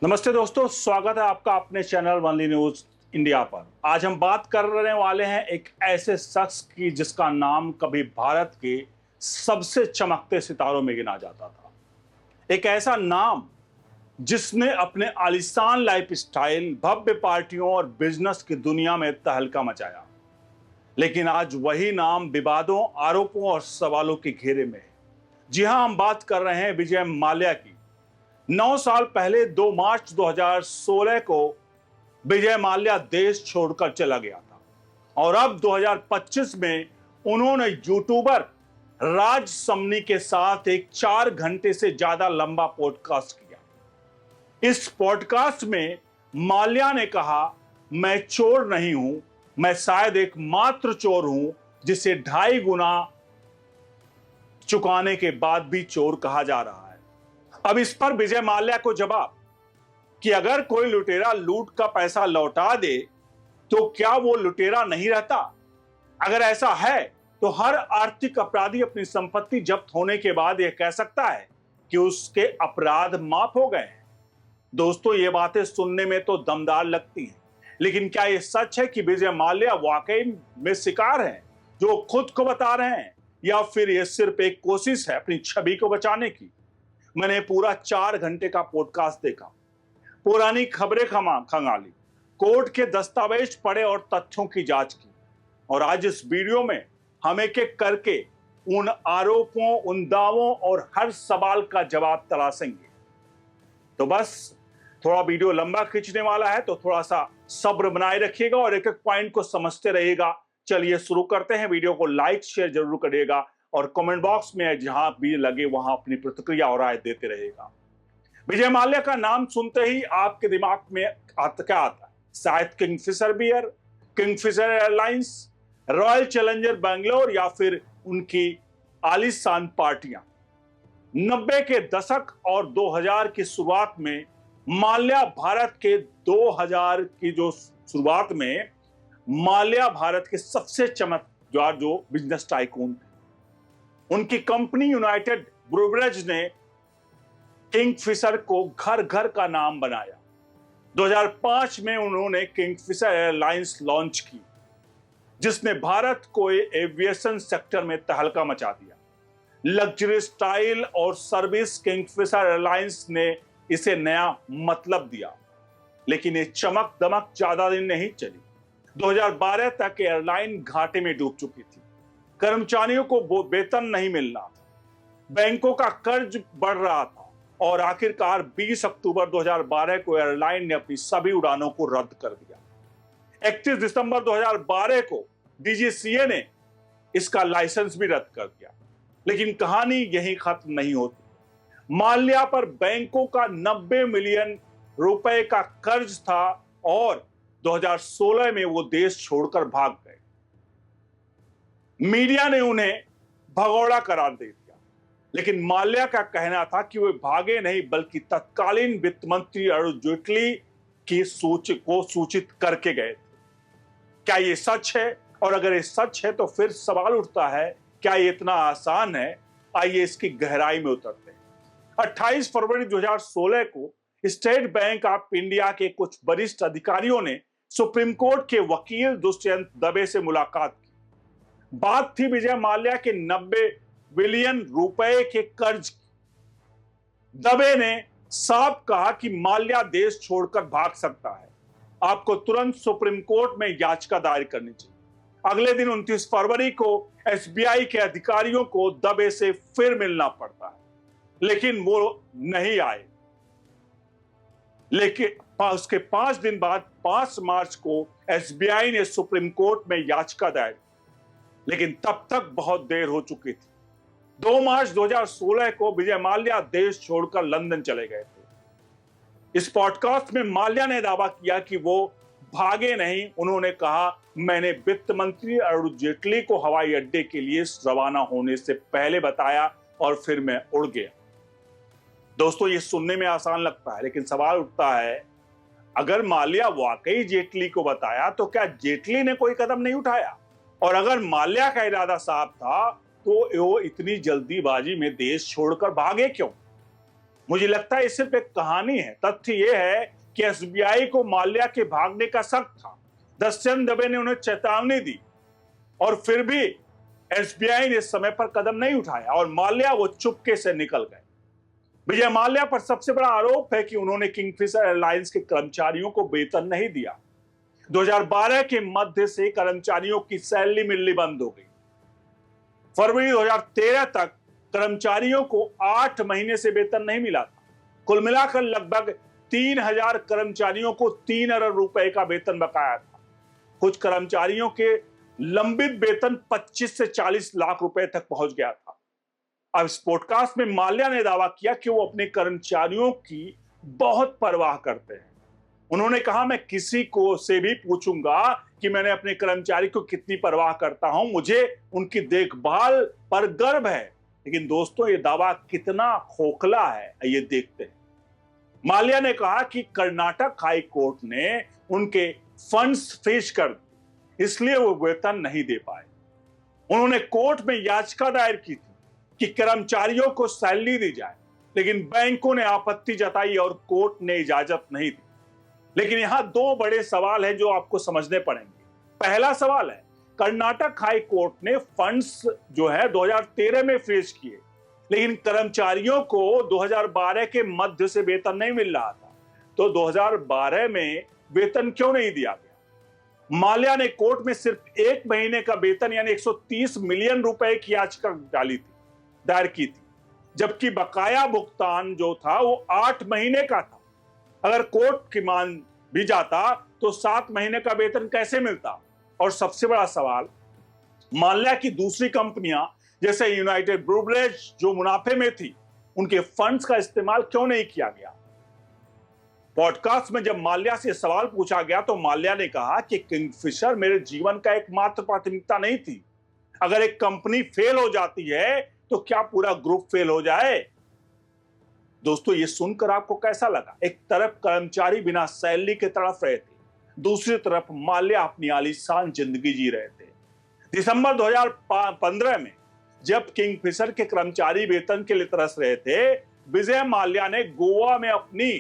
नमस्ते दोस्तों, स्वागत है आपका अपने चैनल वनली न्यूज इंडिया पर। आज हम बात करने वाले हैं एक ऐसे शख्स की जिसका नाम कभी भारत के सबसे चमकते सितारों में गिना जाता था। एक ऐसा नाम जिसने अपने आलीशान लाइफस्टाइल, भव्य पार्टियों और बिजनेस की दुनिया में तहलका मचाया। लेकिन आज वही नाम विवादों, आरोपों और सवालों के घेरे में है। जी हां, हम बात कर रहे हैं विजय माल्या की। 9 साल पहले 2 मार्च 2016 को विजय माल्या देश छोड़कर चला गया था और अब 2025 में उन्होंने यूट्यूबर राज समनी के साथ एक 4 घंटे से ज्यादा लंबा पॉडकास्ट किया। इस पॉडकास्ट में माल्या ने कहा, मैं चोर नहीं हूं, मैं शायद एकमात्र चोर हूं जिसे 2.5 गुना चुकाने के बाद भी चोर कहा जा रहा है। अब इस पर विजय माल्या को जवाब कि अगर कोई लुटेरा लूट का पैसा लौटा दे तो क्या वो लुटेरा नहीं रहता? अगर ऐसा है तो हर आर्थिक अपराधी अपनी संपत्ति जब्त होने के बाद यह कह सकता है कि उसके अपराध माफ हो गए हैं। दोस्तों, ये बातें सुनने में तो दमदार लगती हैं, लेकिन क्या यह सच है कि विजय माल्या वाकई में शिकार हैं जो खुद को बता रहे हैं, या फिर यह सिर्फ एक कोशिश है अपनी छवि को बचाने की? मैंने पूरा 4 घंटे का पॉडकास्ट देखा, पुरानी खबरें खंगाली, कोर्ट के दस्तावेज पढ़े और तथ्यों की जांच की। और आज इस वीडियो में हम एक एक करके उन आरोपों, उन दावों और हर सवाल का जवाब तलाशेंगे। तो बस थोड़ा वीडियो लंबा खींचने वाला है, तो थोड़ा सा सब्र बनाए रखिएगा और एक एक पॉइंट को समझते रहिएगा। चलिए शुरू करते हैं। वीडियो को लाइक शेयर जरूर करिएगा और कमेंट बॉक्स में जहां भी लगे वहां अपनी प्रतिक्रिया और राय देते रहेगा। विजय माल्या का नाम सुनते ही आपके दिमाग में क्या आता है? शायद Kingfisher beer, Kingfisher Airlines, Royal Challenger Bangalore या फिर उनकी आलीशान पार्टियां। 90 के दशक और 2000 की शुरुआत में माल्या भारत के 2000 की जो शुरुआत में माल्या भारत के सबसे चमकदार जो बिजनेस टाइकून थे। उनकी कंपनी यूनाइटेड ब्रूवरेज ने किंगफिशर को घर घर का नाम बनाया। 2005 में उन्होंने किंगफिशर एयरलाइंस लॉन्च की, जिसने भारत को एविएशन सेक्टर में तहलका मचा दिया। लग्जरी स्टाइल और सर्विस किंगफिशर एयरलाइंस ने इसे नया मतलब दिया, लेकिन ये चमक दमक ज्यादा दिन नहीं चली। 2012 तक एयरलाइन घाटे में डूब चुकी थी, कर्मचारियों को वेतन नहीं मिल रहा था, बैंकों का कर्ज बढ़ रहा था और आखिरकार 20 अक्टूबर 2012 को एयरलाइन ने अपनी सभी उड़ानों को रद्द कर दिया। 31 दिसंबर 2012 को डीजीसीए ने इसका लाइसेंस भी रद्द कर दिया। लेकिन कहानी यहीं खत्म नहीं होती। माल्या पर बैंकों का 90 मिलियन रुपए का कर्ज था और 2016 में वो देश छोड़कर भाग गए। मीडिया ने उन्हें भगौड़ा करार दे दिया, लेकिन माल्या का कहना था कि वे भागे नहीं, बल्कि तत्कालीन वित्त मंत्री अरुण जेटली की सूचित करके गए थे। क्या ये सच है? और अगर ये सच है तो फिर सवाल उठता है, क्या ये इतना आसान है? आइए इसकी गहराई में उतरते हैं। 28 फरवरी 2016 को स्टेट बैंक ऑफ इंडिया के कुछ वरिष्ठ अधिकारियों ने सुप्रीम कोर्ट के वकील दुष्यंत दवे से मुलाकात की। बात थी विजय माल्या के 90 बिलियन रुपए के कर्ज की। दवे ने साफ कहा कि माल्या देश छोड़कर भाग सकता है, आपको तुरंत सुप्रीम कोर्ट में याचिका दायर करनी चाहिए। अगले दिन 29 फरवरी को एसबीआई के अधिकारियों को दवे से फिर मिलना पड़ता है, लेकिन वो नहीं आए। लेकिन उसके 5 दिन बाद 5 मार्च को एसबीआई ने सुप्रीम कोर्ट में याचिका दायर, लेकिन तब तक बहुत देर हो चुकी थी। 2 मार्च 2016 को विजय माल्या देश छोड़कर लंदन चले गए थे। इस पॉडकास्ट में माल्या ने दावा किया कि वो भागे नहीं। उन्होंने कहा, मैंने वित्त मंत्री अरुण जेटली को हवाई अड्डे के लिए रवाना होने से पहले बताया और फिर मैं उड़ गया। दोस्तों, ये सुनने में आसान लगता है, लेकिन सवाल उठता है, अगर माल्या वाकई जेटली को बताया तो क्या जेटली ने कोई कदम नहीं उठाया? और अगर माल्या का इरादा साफ था तो वो इतनी जल्दीबाजी में देश छोड़कर भागे क्यों? मुझे लगता है ये सिर्फ एक कहानी है। तथ्य यह है कि एसबीआई को माल्या के भागने का शक था। दस्यन दबे ने उन्हें चेतावनी दी और फिर भी एसबीआई ने समय पर कदम नहीं उठाया और माल्या वो चुपके से निकल गए। विजय माल्या पर सबसे बड़ा आरोप है कि उन्होंने किंगफिशर एयरलाइंस के कर्मचारियों को वेतन नहीं दिया। 2012 के मध्य से कर्मचारियों की सैलरी मिलनी बंद हो गई। फरवरी 2013 तक कर्मचारियों को 8 महीने से वेतन नहीं मिला था। कुल मिलाकर लगभग 3000 कर्मचारियों को 3 अरब रुपए का वेतन बकाया था। कुछ कर्मचारियों के लंबित वेतन 25 से 40 लाख रुपए तक पहुंच गया था। अब इस पॉडकास्ट में माल्या ने दावा किया कि वो अपने कर्मचारियों की बहुत परवाह करते हैं। उन्होंने कहा, मैं किसी को से भी पूछूंगा कि मैंने अपने कर्मचारी को कितनी परवाह करता हूं, मुझे उनकी देखभाल पर गर्व है। लेकिन दोस्तों, ये दावा कितना खोखला है, ये देखते हैं। माल्या ने कहा कि कर्नाटक हाई कोर्ट ने उनके फंड्स फ्रीज कर दिए, इसलिए वो वेतन नहीं दे पाए। उन्होंने कोर्ट में याचिका दायर की थी कि कर्मचारियों को सैलरी दी जाए, लेकिन बैंकों ने आपत्ति जताई और कोर्ट ने इजाजत नहीं दी। लेकिन यहां 2 बड़े सवाल हैं जो आपको समझने पड़ेंगे। पहला सवाल है, कर्नाटक हाई कोर्ट ने फंड्स जो है 2013 में फ्रीज किए, लेकिन कर्मचारियों को 2012 के मध्य से वेतन नहीं मिल रहा था, तो 2012 में वेतन क्यों नहीं दिया गया? माल्या ने कोर्ट में सिर्फ 1 महीने का वेतन यानी 130 मिलियन रुपए की याचिका दायर की थी, जबकि बकाया भुगतान जो था वो 8 महीने का था। अगर कोर्ट की मान भी जाता तो 7 महीने का वेतन कैसे मिलता? और सबसे बड़ा सवाल, माल्या की दूसरी कंपनियां जैसे यूनाइटेड ब्रूवरेज जो मुनाफे में थी, उनके फंड्स का इस्तेमाल क्यों नहीं किया गया? पॉडकास्ट में जब माल्या से सवाल पूछा गया तो माल्या ने कहा कि किंगफिशर मेरे जीवन का एकमात्र प्राथमिकता नहीं थी। अगर एक कंपनी फेल हो जाती है तो क्या पूरा ग्रुप फेल हो जाए? दोस्तों, ये सुनकर आपको कैसा लगा? एक तरफ कर्मचारी बिना सैलरी के तड़प रहे थे, दूसरी तरफ माल्या अपनी आलीशान जिंदगी जी रहे थे। दिसंबर 2015 में जब किंगफिशर के कर्मचारी वेतन के लिए तरस रहे थे, विजय माल्या ने गोवा में अपनी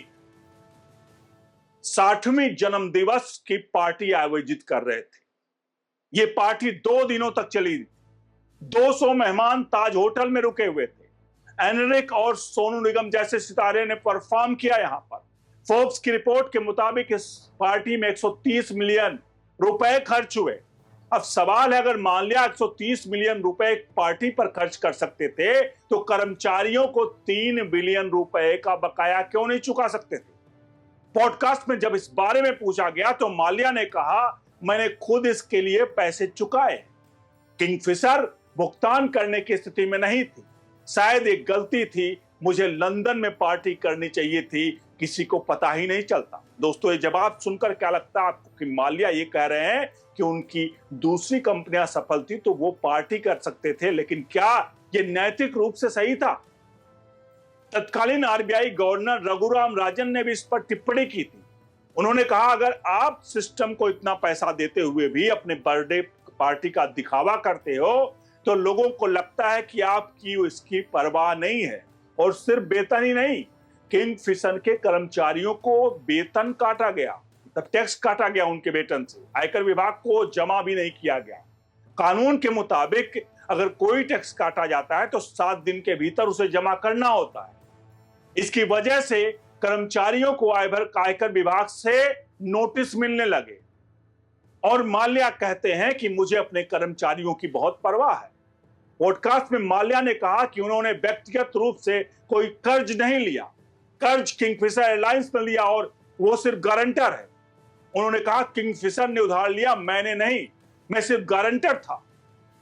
60वीं जन्मदिवस की पार्टी आयोजित कर रहे थे। ये पार्टी 2 दिनों तक चली। 200 मेहमान ताज होटल में रुके हुए थे। एनरिक और सोनू निगम जैसे सितारे ने परफॉर्म किया यहां पर। फोर्ब्स की रिपोर्ट के मुताबिक इस पार्टी में 130 मिलियन रुपए खर्च हुए। अब सवाल है, अगर माल्या 130 मिलियन रुपए पार्टी पर खर्च कर सकते थे तो कर्मचारियों को 3 बिलियन रुपए का बकाया क्यों नहीं चुका सकते थे? पॉडकास्ट में जब इस बारे में पूछा गया तो माल्या ने कहा, मैंने खुद इसके लिए पैसे चुकाए। किंगफिशर भुगतान करने की स्थिति में नहीं थी। शायद एक गलती थी, मुझे लंदन में पार्टी करनी चाहिए थी, किसी को पता ही नहीं चलता। दोस्तों, ये जवाब सुनकर क्या लगता है आपको कि माल्या ये कह रहे हैं कि उनकी दूसरी कंपनियां सफल थी तो वो पार्टी कर सकते थे, लेकिन क्या ये नैतिक रूप से सही था? तत्कालीन आरबीआई गवर्नर रघुराम राजन ने भी इस पर टिप्पणी की थी। उन्होंने कहा, अगर आप सिस्टम को इतना पैसा देते हुए भी अपने बर्थडे पार्टी का दिखावा करते हो तो लोगों को लगता है कि आपकी इसकी परवाह नहीं है। और सिर्फ वेतन ही नहीं, किंगफिशर के कर्मचारियों को वेतन काटा गया, तब टैक्स काटा गया उनके वेतन से। आयकर विभाग को जमा भी नहीं किया गया। कानून के मुताबिक अगर कोई टैक्स काटा जाता है तो 7 दिन के भीतर उसे जमा करना होता है। इसकी वजह से कर्मचारियों को आयकर विभाग से नोटिस मिलने लगे और माल्या कहते हैं कि मुझे अपने कर्मचारियों की बहुत परवाह है। पॉडकास्ट में माल्या ने कहा कि उन्होंने व्यक्तिगत रूप से कोई कर्ज नहीं लिया। कर्ज किंगफिशर एयरलाइंस ने लिया और वो सिर्फ गारंटर है। उन्होंने कहा, किंगफिशर ने उधार लिया, मैंने नहीं, मैं सिर्फ गारंटर था।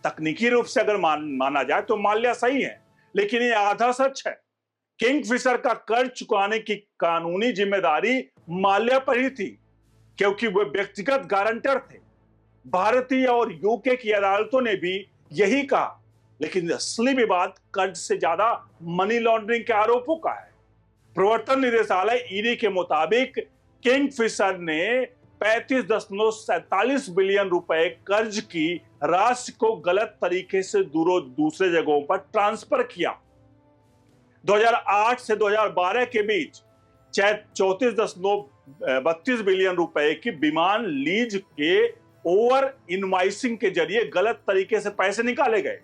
तकनीकी रूप से अगर माना जाए तो माल्या सही है, लेकिन ये आधा सच है। किंगफिशर का कर्ज चुकाने की कानूनी जिम्मेदारी माल्या पर ही थी, क्योंकि वे व्यक्तिगत गारंटर थे। भारतीय और यूके की अदालतों ने भी यही कहा। लेकिन असली विवाद कर्ज से ज्यादा मनी लॉन्ड्रिंग के आरोपों का है। प्रवर्तन निदेशालय ईडी के मुताबिक किंगफिशर ने 35.47 बिलियन रुपए कर्ज की राशि को गलत तरीके से दूसरे जगहों पर ट्रांसफर किया। 2008 से 2012 के बीच 34.32 बिलियन रुपए की विमान लीज के ओवर इनवाइसिंग के जरिए गलत तरीके से पैसे निकाले गए।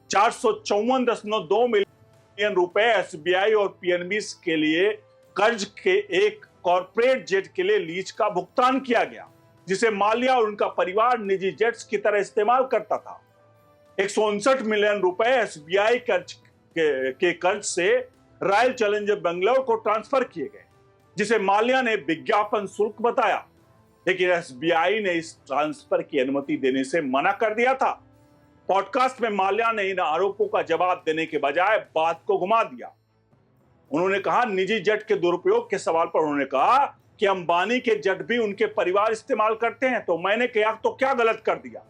454.2 मिलियन रुपए एसबीआई और पीएनबी के लिए कर्ज के एक कॉर्पोरेट जेट के लिए लीज का भुगतान किया गया, जिसे माल्या और उनका परिवार निजी जेट्स की तरह इस्तेमाल करता था। 159 मिलियन रुपए एसबीआई के कर्ज से रॉयल चैलेंजर बेंगलोर को ट्रांसफर किए गए, जिसे माल्या ने विज्ञापन शुल्क बताया, लेकिन एसबीआई ने इस ट्रांसफर की अनुमति देने से मना कर दिया था। पॉडकास्ट में माल्या ने इन आरोपों का जवाब देने के बजाय बात को घुमा दिया। उन्होंने कहा, निजी जेट के दुरुपयोग के सवाल पर उन्होंने कहा कि अंबानी के जेट भी उनके परिवार इस्तेमाल करते हैं, तो मैंने क्या गलत कर दिया।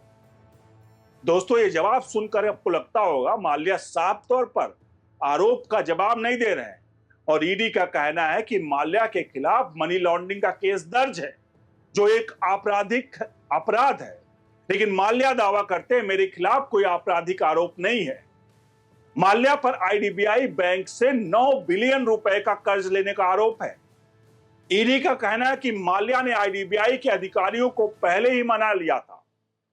दोस्तों, ये जवाब सुनकर आपको लगता होगा माल्या साफ तौर पर आरोप का जवाब नहीं दे रहे हैं और ईडी का कहना है कि माल्या के खिलाफ मनी लॉन्ड्रिंग का केस दर्ज है, जो एक आपराधिक अपराध है। लेकिन माल्या दावा करते हैं, मेरे खिलाफ कोई आपराधिक आरोप नहीं है। माल्या पर आईडीबीआई बैंक से 9 बिलियन रुपए का कर्ज लेने का आरोप है। ईडी का कहना है कि माल्या ने आईडीबीआई के अधिकारियों को पहले ही मना लिया था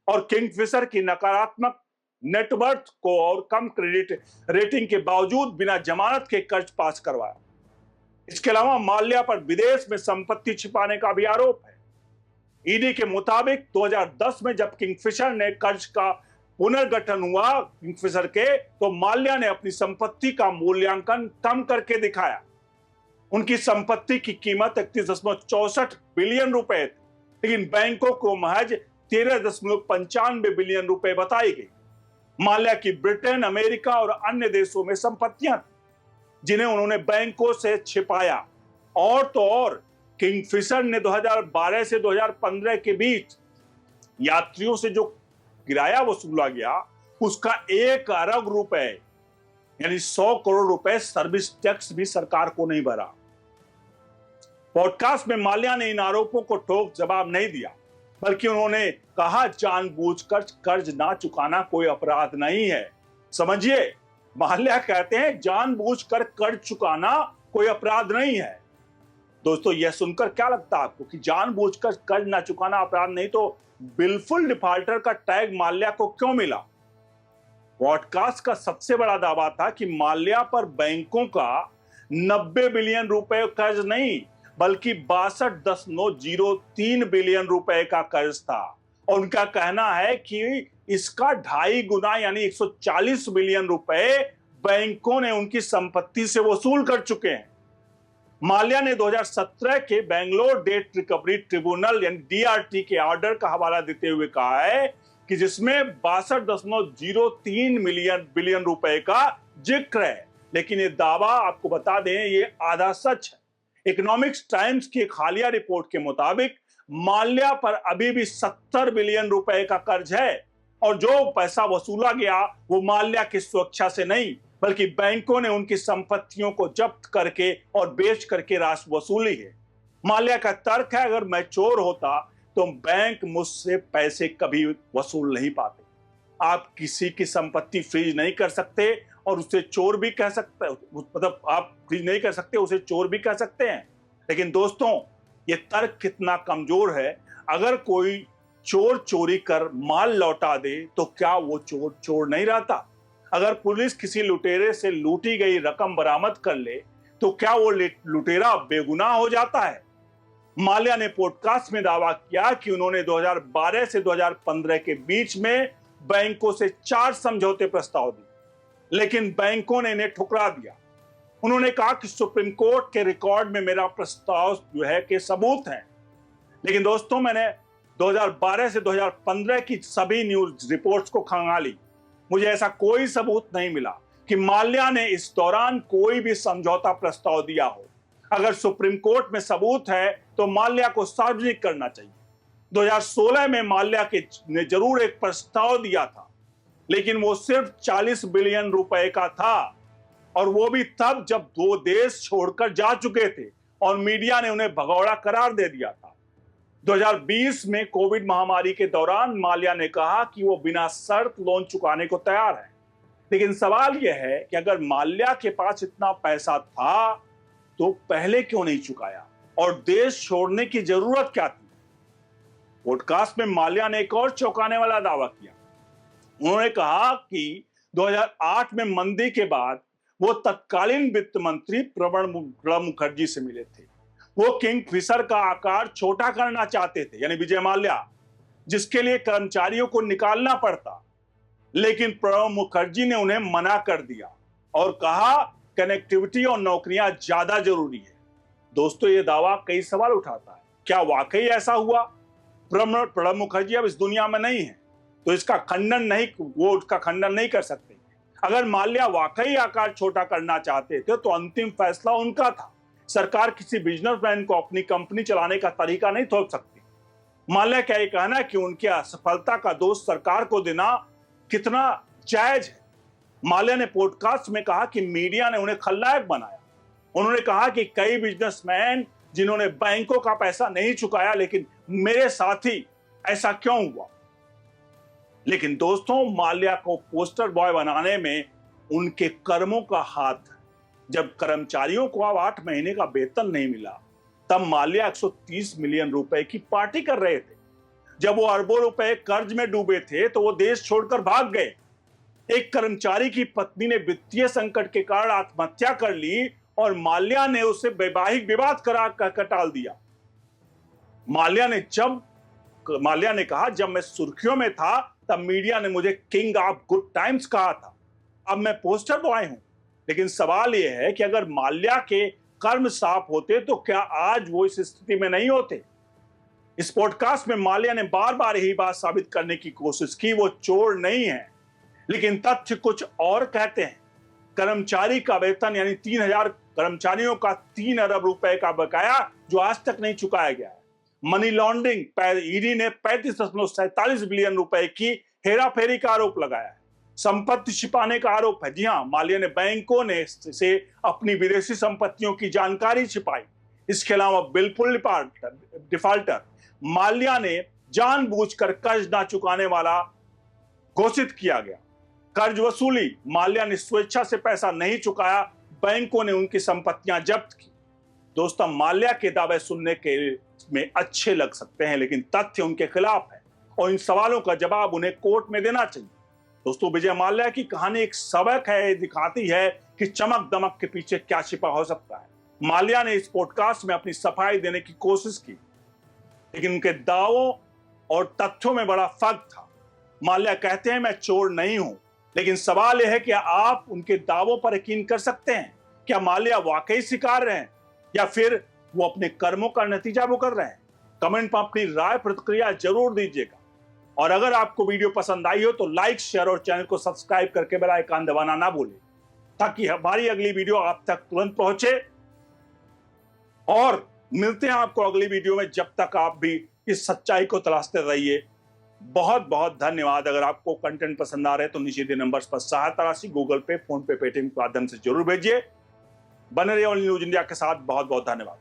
और किंगफिशर की नकारात्मक नेटवर्थ को और कम क्रेडिट रेटिंग के बावजूद बिना जमानत के कर्ज पास करवाया। इसके अलावा माल्या पर विदेश में संपत्ति छिपाने का भी आरोप है। ईडी के मुताबिक 2010 में जब किंगफिशर ने कर्ज का पुनर्गठन हुआ किंगफिशर के, तो माल्या ने अपनी संपत्ति का मूल्यांकन कम करके दिखाया। उनकी संपत्ति की कीमत 31.64 बिलियन रुपए थी, लेकिन बैंकों को महज 13.95 बिलियन रुपए बताई गई। माल्या की ब्रिटेन, अमेरिका और अन्य देशों में संपत्तियां थी, जिन्हें उन्होंने बैंकों से छिपाया। और तो और किंगफिशर ने 2012 से 2015 के बीच यात्रियों से जो किराया वसूला गया, उसका 1 अरब रुपए यानी 100 करोड़ रुपए सर्विस टैक्स भी सरकार को नहीं भरा। पॉडकास्ट में माल्या ने इन आरोपों को ठोस जवाब नहीं दिया, बल्कि उन्होंने कहा, जानबूझकर कर्ज ना चुकाना कोई अपराध नहीं है। समझिए, माल्या कहते हैं जानबूझकर कर्ज चुकाना कोई अपराध नहीं है। दोस्तों, यह सुनकर क्या लगता है आपको कि जानबूझकर कर्ज ना चुकाना अपराध नहीं, तो बिल्कुल डिफॉल्टर का टैग माल्या को क्यों मिला? पॉडकास्ट का सबसे बड़ा दावा था कि माल्या पर बैंकों का 90 बिलियन रुपए कर्ज नहीं, बल्कि 62.03 बिलियन रुपए का कर्ज था। और उनका कहना है कि इसका 2.5 गुना यानी 140 बिलियन रुपए बैंकों ने उनकी संपत्ति से वसूल कर चुके हैं। माल्या ने 2017 के बेंगलोर डेट रिकवरी ट्रिब्यूनल यानी डीआरटी के ऑर्डर का हवाला देते हुए कहा है कि जिसमें 62.03 बिलियन रुपए का जिक्र है, लेकिन ये दावा आपको बता दें ये आधा सच है। इकोनॉमिक्स टाइम्स की एक हालिया रिपोर्ट के मुताबिक माल्या पर अभी भी 70 बिलियन रुपए का कर्ज है और जो पैसा वसूला गया वो माल्या की सुरक्षा से नहीं, बल्कि बैंकों ने उनकी संपत्तियों को जब्त करके और बेच करके राशि वसूली है। माल्या का तर्क है, अगर मैं चोर होता तो बैंक मुझसे पैसे कभी वसूल नहीं पाते। आप किसी की संपत्ति फ्रीज नहीं कर सकते और उसे चोर भी कह सकते, मतलब आप फ्रीज नहीं कर सकते, उसे चोर भी कह सकते हैं। लेकिन दोस्तों, ये तर्क कितना कमजोर है। अगर कोई चोर चोरी कर माल लौटा दे तो क्या वो चोर चोर नहीं रहता? अगर पुलिस किसी लुटेरे से लूटी गई रकम बरामद कर ले तो क्या वो लुटेरा बेगुनाह हो जाता है? माल्या ने पॉडकास्ट में दावा किया कि उन्होंने 2012 से 2015 के बीच में बैंकों से 4 समझौते प्रस्ताव दिए, लेकिन बैंकों ने इन्हें ठुकरा दिया। उन्होंने कहा कि सुप्रीम कोर्ट के रिकॉर्ड में मेरा प्रस्ताव जो है कि सबूत है। लेकिन दोस्तों, मैंने 2012 से 2015 की सभी न्यूज रिपोर्ट्स को खंगाली, मुझे ऐसा कोई सबूत नहीं मिला कि माल्या ने इस दौरान कोई भी समझौता प्रस्ताव दिया हो। अगर सुप्रीम कोर्ट में सबूत है तो माल्या को सार्वजनिक करना चाहिए। 2016 में माल्या ने जरूर एक प्रस्ताव दिया था, लेकिन वो सिर्फ 40 बिलियन रुपए का था और वो भी तब जब 2 देश छोड़कर जा चुके थे और मीडिया ने उन्हें भगौड़ा करार दे दिया था। 2020 में कोविड महामारी के दौरान माल्या ने कहा कि वो बिना शर्त लोन चुकाने को तैयार है, लेकिन सवाल यह है कि अगर माल्या के पास इतना पैसा था तो पहले क्यों नहीं चुकाया और देश छोड़ने की जरूरत क्या थी? पॉडकास्ट में माल्या ने एक और चौंकाने वाला दावा किया। उन्होंने कहा कि 2008 में मंदी के बाद वो तत्कालीन वित्त मंत्री प्रणब मुखर्जी से मिले थे। वो किंगफिशर का आकार छोटा करना चाहते थे, यानी विजय माल्या, जिसके लिए कर्मचारियों को निकालना पड़ता, लेकिन प्रणब मुखर्जी ने उन्हें मना कर दिया और कहा कनेक्टिविटी और नौकरियां ज्यादा जरूरी है। दोस्तों, ये दावा कई सवाल उठाता है। क्या वाकई ऐसा हुआ? प्रणब मुखर्जी अब इस दुनिया में नहीं है, तो इसका खंडन नहीं कर सकते। अगर माल्या वाकई आकार छोटा करना चाहते थे तो अंतिम फैसला उनका था। सरकार किसी बिजनेसमैन को अपनी कंपनी चलाने का तरीका नहीं थोप सकती। माल्या का ये कहना है कि उनकी असफलता का दोष सरकार को देना कितना जायज है। माल्या ने पॉडकास्ट में कहा कि मीडिया ने उन्हें खलनायक बनाया। उन्होंने कहा कि कई बिजनेसमैन जिन्होंने बैंकों का पैसा नहीं चुकाया, लेकिन मेरे साथी ऐसा क्यों हुआ? लेकिन दोस्तों, माल्या को पोस्टर बॉय बनाने में उनके कर्मों का हाथ है। जब कर्मचारियों को अब 8 महीने का वेतन नहीं मिला, तब माल्या 130 मिलियन रुपए की पार्टी कर रहे थे। जब वो अरबों रुपए कर्ज में डूबे थे तो वो देश छोड़कर भाग गए। एक कर्मचारी की पत्नी ने वित्तीय संकट के कारण आत्महत्या कर ली और माल्या ने उसे वैवाहिक विवाद कर टाल दिया। माल्या ने कहा, जब मैं सुर्खियों में था तब मीडिया ने मुझे किंग ऑफ गुड टाइम्स कहा था। अब मैं पोस्टर बॉय हूं। लेकिन सवाल यह है कि अगर माल्या के कर्म साफ होते तो क्या आज वो इस स्थिति में नहीं होते? इस पॉडकास्ट में माल्या ने बार बार यही बात साबित करने की कोशिश की, वो चोर नहीं है। लेकिन तथ्य कुछ और कहते हैं। कर्मचारी का वेतन, यानी 3000 कर्मचारियों का 3 अरब रुपए का बकाया जो आज तक नहीं चुकाया गया है। मनी लॉन्ड्रिंग, ईडी ने 35.47 बिलियन रुपए की हेराफेरी का आरोप लगाया है। संपत्ति छिपाने का आरोप है। जी हां, माल्या ने बैंकों से अपनी विदेशी संपत्तियों की जानकारी छिपाई। इसके अलावा बिल्कुल डिफॉल्टर माल्या ने जानबूझकर कर्ज ना चुकाने वाला घोषित किया गया। कर्ज वसूली, माल्या ने स्वेच्छा से पैसा नहीं चुकाया, बैंकों ने उनकी संपत्तियां जब्त की। दोस्तों, माल्या के दावे सुनने के में अच्छे लग सकते हैं, लेकिन तथ्य उनके खिलाफ है और इन सवालों का जवाब उन्हें कोर्ट में देना चाहिए। दोस्तों, विजय माल्या की कहानी एक सबक है, दिखाती है कि चमक दमक के पीछे क्या छिपा हो सकता है। माल्या ने इस पॉडकास्ट में अपनी सफाई देने की कोशिश की, लेकिन उनके दावों और तथ्यों में बड़ा फर्क था। माल्या कहते हैं, मैं चोर नहीं हूं, लेकिन सवाल यह है कि आप उनके दावों पर यकीन कर सकते हैं? क्या माल्या वाकई स्वीकार रहे हैं या फिर वो अपने कर्मों का नतीजा भुगत रहे हैं? कमेंट में अपनी राय प्रतिक्रिया जरूर दीजिएगा। और अगर आपको वीडियो पसंद आई हो तो लाइक, शेयर और चैनल को सब्सक्राइब करके बेल आइकन दबाना ना भूलें, ताकि हमारी अगली वीडियो आप तक तुरंत पहुंचे। और मिलते हैं आपको अगली वीडियो में। जब तक आप भी इस सच्चाई को तलाशते रहिए। बहुत बहुत धन्यवाद। अगर आपको कंटेंट पसंद आ रहे हैं तो नीचे दिए नंबर्स पर सहायता राशि गूगल पे, फोन पे, पेटीएम के माध्यम से जरूर भेजिए। बने रहिए ऑल न्यूज इंडिया के साथ। बहुत बहुत धन्यवाद।